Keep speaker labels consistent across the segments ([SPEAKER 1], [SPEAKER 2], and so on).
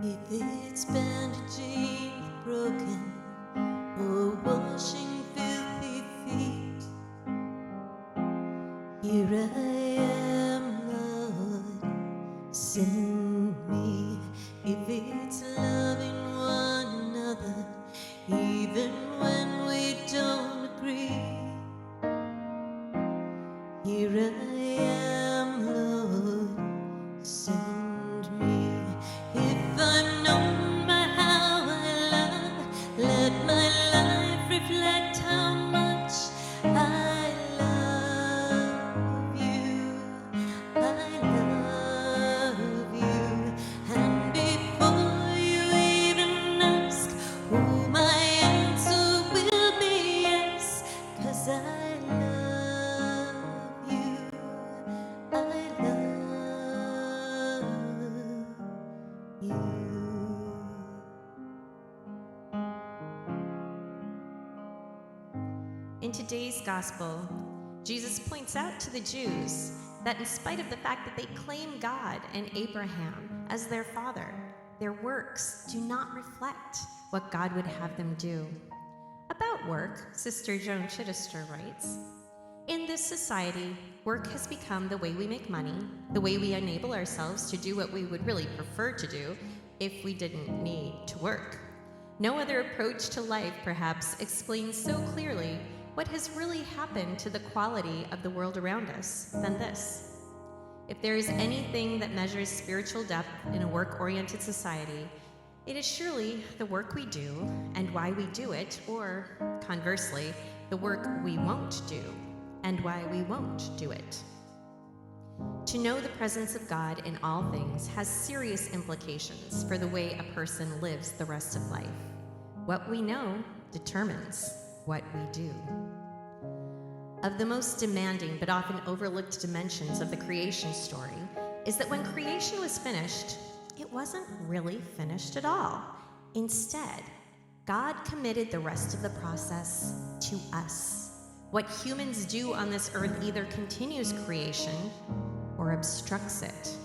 [SPEAKER 1] If it's bandaging the broken or washing filthy feet, here I am, Lord, send me. If it's loving one another, even when we don't agree, here I am, Lord, send me. If I'm known by how I love, let my life reflect how much I love you. I love you. And before you even ask, oh, my answer will be yes, 'cause I love you. I love you.
[SPEAKER 2] In today's gospel, Jesus points out to the Jews that in spite of the fact that they claim God and Abraham as their father, their works do not reflect what God would have them do. About work, Sister Joan Chittister writes, "In this society, work has become the way we make money, the way we enable ourselves to do what we would really prefer to do if we didn't need to work. No other approach to life, perhaps, explains so clearly what has really happened to the quality of the world around us than this. If there is anything that measures spiritual depth in a work-oriented society, it is surely the work we do and why we do it, or conversely, the work we won't do and why we won't do it. To know the presence of God in all things has serious implications for the way a person lives the rest of life. What we know determines what we do." Of the most demanding but often overlooked dimensions of the creation story is that when creation was finished, it wasn't really finished at all. Instead, God committed the rest of the process to us. What humans do on this earth either continues creation or obstructs it.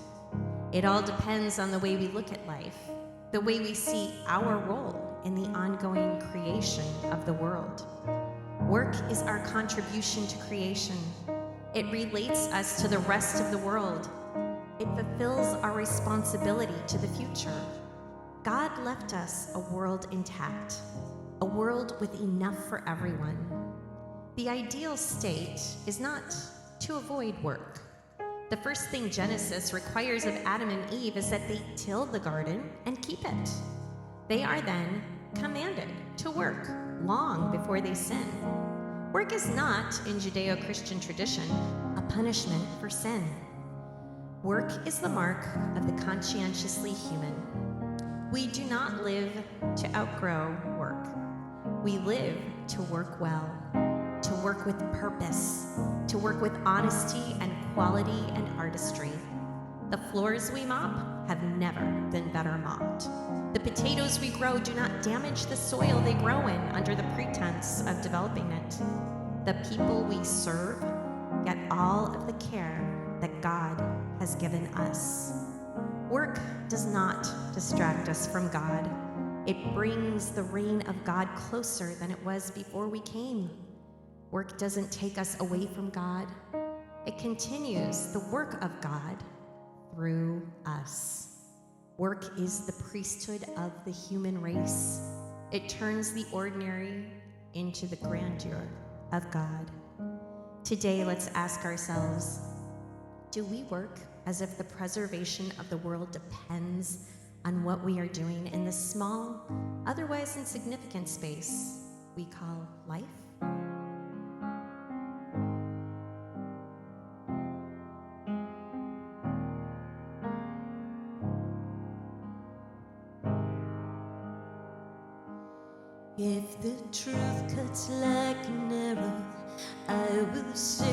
[SPEAKER 2] It all depends on the way we look at life, the way we see our role in the ongoing creation of the world. Work is our contribution to creation. It relates us to the rest of the world. It fulfills our responsibility to the future. God left us a world intact, a world with enough for everyone. The ideal state is not to avoid work. The first thing Genesis requires of Adam and Eve is that they till the garden and keep it. They are then commanded to work long before they sin. Work is not, in Judeo-Christian tradition, a punishment for sin. Work is the mark of the conscientiously human. We do not live to outgrow work. We live to work well, to work with purpose, to work with honesty and quality and artistry. The floors we mop have never been better mopped. The potatoes we grow do not damage the soil they grow in under the pretense of developing it. The people we serve get all of the care that God has given us. Work does not distract us from God. It brings the reign of God closer than it was before we came. Work doesn't take us away from God. It continues the work of God through us. Work is the priesthood of the human race. It turns the ordinary into the grandeur of God. Today, let's ask ourselves, do we work as if the preservation of the world depends on what we are doing in this small, otherwise insignificant space we call life?
[SPEAKER 1] If the truth cuts like an arrow, I will say